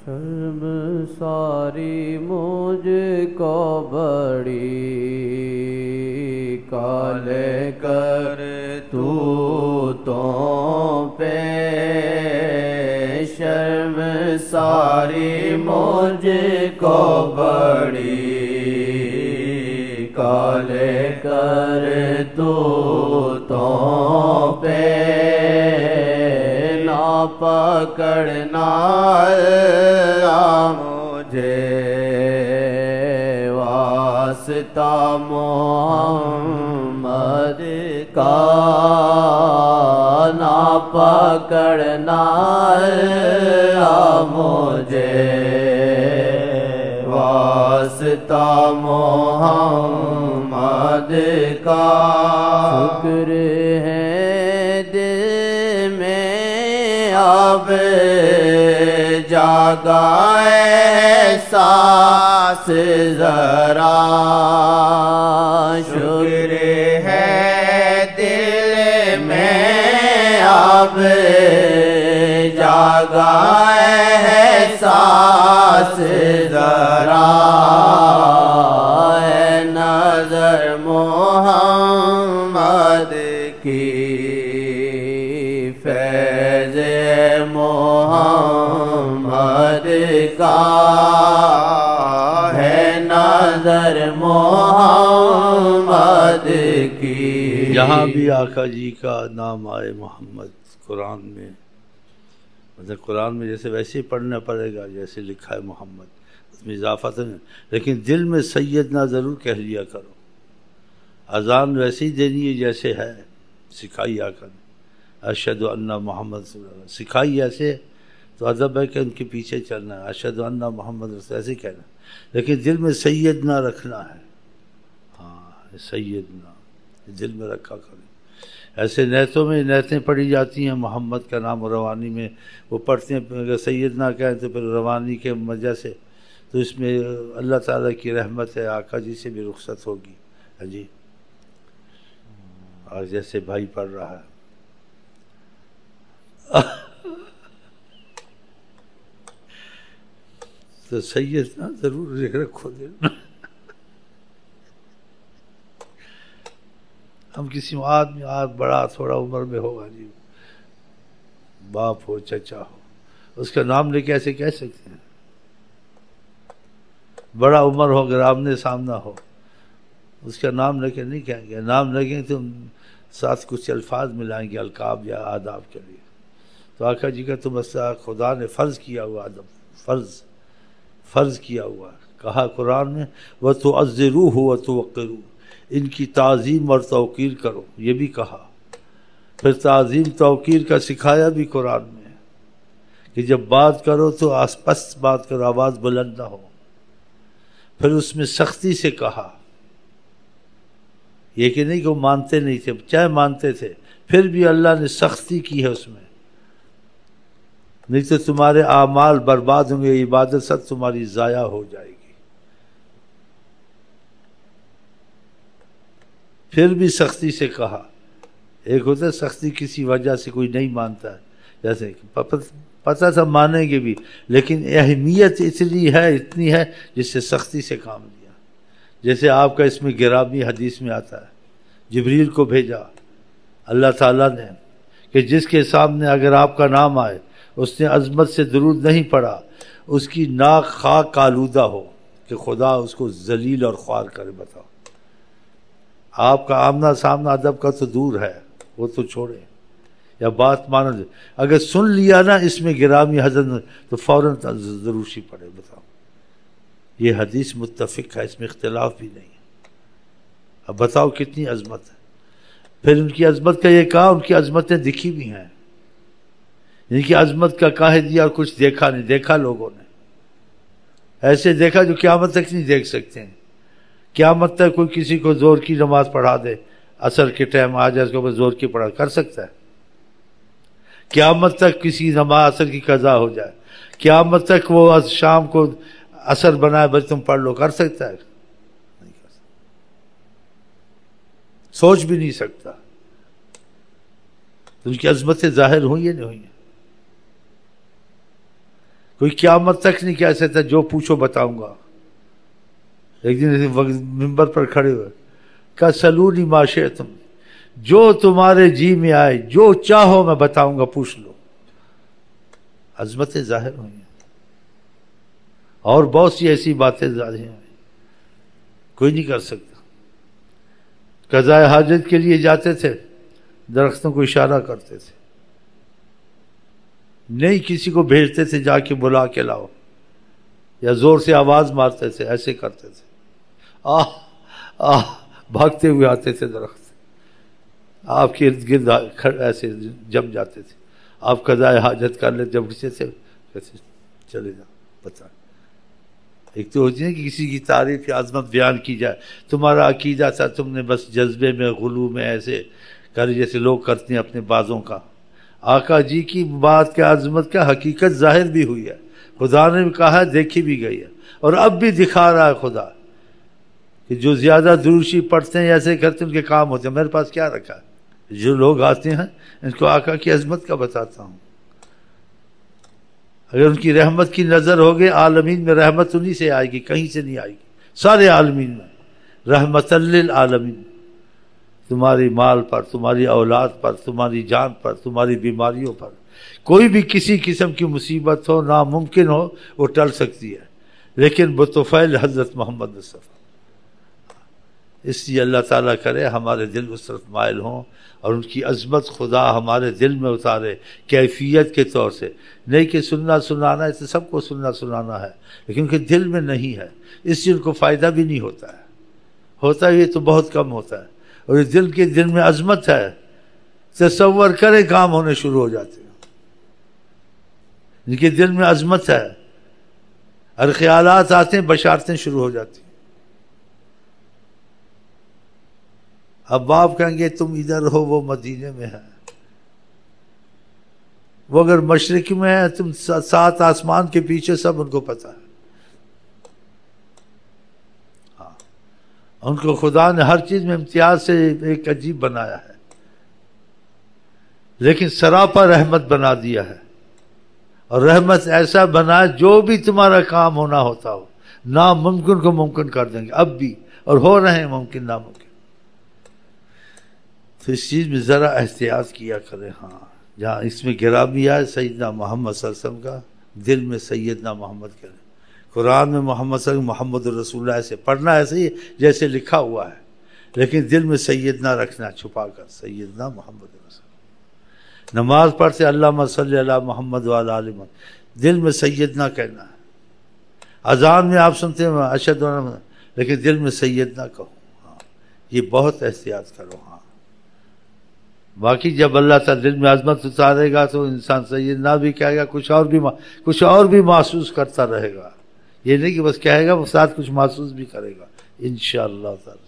شرم ساری مجھ کو بڑی کالے کر تو پہ شرم ساری مجھ کو بڑی کالے کر تو پہ نہ پکڑنا مجھے واسطہ محمد کا نہ پکڑنا مجھے واسطہ محمد کا شکر ہے دل میں اب جاگا احساس ذرا شکر ہے دل میں اب جاگا احساس ذرا ہے نظر محمد کی فیض محمد کا ہے نظر محمد کی جہاں بھی آقا جی کا نام آئے محمد قرآن میں، مطلب قرآن میں جیسے ویسے ہی پڑھنا پڑے گا جیسے لکھا ہے محمد، اس میں اضافہ تو نہیں، لیکن دل میں سیدنا ضرور کہہ لیا کرو۔ اذان ویسے ہی دینی ہے جیسے ہے، سکھائی آقا نے اشہد ان محمد صلی اللہ علیہ وسلم، سکھائی ایسے تو ادب ہے کہ ان کے پیچھے چلنا ہے، اشہد ان محمد رسول ایسے ہی کہنا، لیکن دل میں سیدنا رکھنا ہے۔ ہاں سیدنا دل میں رکھا کریں۔ ایسے نیتوں میں نیتیں پڑھی جاتی ہیں محمد کا نام، روانی میں وہ پڑھتے ہیں، اگر سیدنا کہیں تو پھر روانی کے وجہ سے تو اس میں اللہ تعالیٰ کی رحمت ہے، آقا جی سے بھی رخصت ہوگی۔ ہاں جی، اور جیسے بھائی پڑھ رہا ہے تو سیدنا ضرور رکھو دل میں۔ ہم کسی آدمی بڑا تھوڑا عمر میں ہوگا جی، باپ ہو چچا ہو، اس کا نام لے کے ایسے کہہ سکتے ہیں؟ بڑا عمر ہو اگر آمنے سامنا ہو اس کا نام لے کے نہیں کہیں گے، نام لے کے تو ساتھ کچھ الفاظ ملائیں گے القاب یا آداب کے لیے۔ تو آقا جی کا تو مسئلہ خدا نے فرض کیا ہوا ادب، فرض کیا ہوا، کہا قرآن میں وَتُعَزِّرُوهُ وَتُوَقِّرُوهُ، ان کی تعظیم اور توقیر کرو، یہ بھی کہا۔ پھر تعظیم توقیر کا سکھایا بھی قرآن میں کہ جب بات کرو تو پست بات کرو، آواز بلند نہ ہو۔ پھر اس میں سختی سے کہا، یہ کہ نہیں کہ وہ مانتے نہیں تھے، چاہے مانتے تھے پھر بھی اللہ نے سختی کی ہے اس میں، نہیں تو تمہارے اعمال برباد ہوں گے، عبادت سب تمہاری ضائع ہو جائے گی۔ پھر بھی سختی سے کہا، ایک ہوتا ہے سختی کسی وجہ سے کوئی نہیں مانتا ہے، جیسے پتہ تھا مانیں گے بھی لیکن اہمیت اتنی ہے جس سے سختی سے کام لیا۔ جیسے آپ کا اس میں گرامی حدیث میں آتا ہے، جبریل کو بھیجا اللہ تعالیٰ نے کہ جس کے سامنے اگر آپ کا نام آئے اس نے عظمت سے درود نہیں پڑھا، اس کی ناک خاک آلودہ ہو کہ خدا اس کو ذلیل اور خوار کرے۔ بتاؤ، آپ کا آمنا سامنا ادب کا تو دور ہے، وہ تو چھوڑے، یا بات مانا اگر سن لیا نا اس میں گرامی حضرت تو فوراً ضروری پڑے۔ بتاؤ، یہ حدیث متفق ہے، اس میں اختلاف بھی نہیں ہے۔ اب بتاؤ کتنی عظمت ہے۔ پھر ان کی عظمت کا یہ کہا، ان کی عظمتیں دکھی بھی ہیں، ان کی عظمت کا کہہ دیا اور کچھ دیکھا نہیں، دیکھا لوگوں نے ایسے دیکھا جو قیامت تک نہیں دیکھ سکتے ہیں۔ قیامت تک کوئی کسی کو زور کی نماز پڑھا دے، عصر کے ٹائم آ جائے اس کے اوپر زور کی پڑھا کر سکتا ہے؟ قیامت تک کسی نماز عصر کی قضا ہو جائے، قیامت تک وہ شام کو عصر بنائے بس تم پڑھ لو، کر سکتا ہے؟ نہیں کر سکتا، سوچ بھی نہیں سکتا۔ ان کی عظمتیں ظاہر ہوئی یا نہیں ہوئی؟ کوئی قیامت تک نہیں کہہ سکتا جو پوچھو بتاؤں گا. ایک دن ممبر پر کھڑے ہوئے کہا سلونی ما شئتم، جو تمہارے جی میں آئے جو چاہو میں بتاؤں گا، پوچھ لو. عظمتیں ظاہر ہوئی ہیں اور بہت سی ایسی باتیں ظاہر ہیں کوئی نہیں کر سکتا. قضاء حاجت کے لیے جاتے تھے، درختوں کو اشارہ کرتے تھے، نہیں کسی کو بھیجتے تھے جا کے بلا کے لاؤ، یا زور سے آواز مارتے تھے، ایسے کرتے تھے. آہ آہ بھاگتے ہوئے آتے تھے درخت، آپ کے ارد گرد ایسے جم جاتے تھے. آپ قضاء حاجت کر لیتے، جب اٹھتے تھے کہتے چلے جاؤ بتا. ایک تو ہوتی ہے کہ کسی کی تعریف یا عظمت بیان کی جائے، تمہارا عقیدہ تھا، تم نے بس جذبے میں غلو میں ایسے کر جیسے لوگ کرتے ہیں اپنے بازوں کا. آقا جی کی بات کا عظمت کا حقیقت ظاہر بھی ہوئی ہے، خدا نے بھی کہا ہے، دیکھی بھی گئی ہے، اور اب بھی دکھا رہا ہے خدا کہ جو زیادہ دروشی پڑھتے ہیں ایسے کرتے ہیں ان کے کام ہوتے ہیں. میرے پاس کیا رکھا ہے، جو لوگ آتے ہیں ان کو آقا کی عظمت کا بتاتا ہوں. اگر ان کی رحمت کی نظر ہوگی، عالمین میں رحمت انہی سے آئے گی، کہیں سے نہیں آئے گی. سارے عالمین میں رحمت للعالمین، تمہاری مال پر، تمہاری اولاد پر، تمہاری جان پر، تمہاری بیماریوں پر. کوئی بھی کسی قسم کی مصیبت ہو، ناممکن ہو، وہ ٹل سکتی ہے، لیکن بطفیل حضرت محمد مصطفیٰ. اس لیے اللہ تعالیٰ کرے ہمارے دل اس طرف مائل ہوں اور ان کی عظمت خدا ہمارے دل میں اتارے کیفیت کے طور سے. نہیں کہ سننا سنانا ہے تو سب کو سننا سنانا ہے، لیکن ان کے دل میں نہیں ہے، اس سے ان کو فائدہ بھی نہیں ہوتا ہے. ہوتا ہے یہ تو بہت کم ہوتا ہے. اور یہ دل کے دل میں عظمت ہے، تصور کرے کام ہونے شروع ہو جاتے ہیں. جن کے دل میں عظمت ہے، اور خیالات آتے ہیں، بشارتیں شروع ہو جاتی ہیں. اب آپ کہیں گے تم ادھر ہو، وہ مدینے میں ہے، وہ اگر مشرق میں ہے، تم 7 آسمان کے پیچھے، سب ان کو پتہ ہے. ہاں، ان کو خدا نے ہر چیز میں امتیاز سے ایک عجیب بنایا ہے، لیکن سراپا رحمت بنا دیا ہے. اور رحمت ایسا بنا جو بھی تمہارا کام ہونا ہوتا ہو، ناممکن کو ممکن کر دیں گے اب بھی، اور ہو رہے ہیں ممکن ناممکن. تو اس چیز میں ذرا احتیاط کیا کریں. ہاں، جہاں اس میں گرامی ہے سیدنا محمد صلی اللہ علیہ وسلم کا، دل میں سیدنا محمد کریں. قرآن میں محمد صلی اللہ علیہ وسلم محمد رسول اللہ سے پڑھنا ایسے ہی جیسے لکھا ہوا ہے، لیکن دل میں سیدنا رکھنا چھپا کر، سیدنا محمد رسول. نماز پڑھتے اللہم صلی علی محمد وعلی آل محمد، دل میں سیدنا کہنا ہے. اذان میں آپ سنتے ہیں اشہد ان محمد، لیکن دل میں سیدنا کہو. ہاں، یہ بہت احتیاط کرو. ہاں، باقی جب اللہ تعالیٰ دل میں عظمت اتارے گا تو انسان سیدنا بھی کہے گا، کچھ اور بھی محسوس کرتا رہے گا. یہ نہیں کہ بس کہے گا، وہ ساتھ کچھ محسوس بھی کرے گا انشاءاللہ تعالیٰ.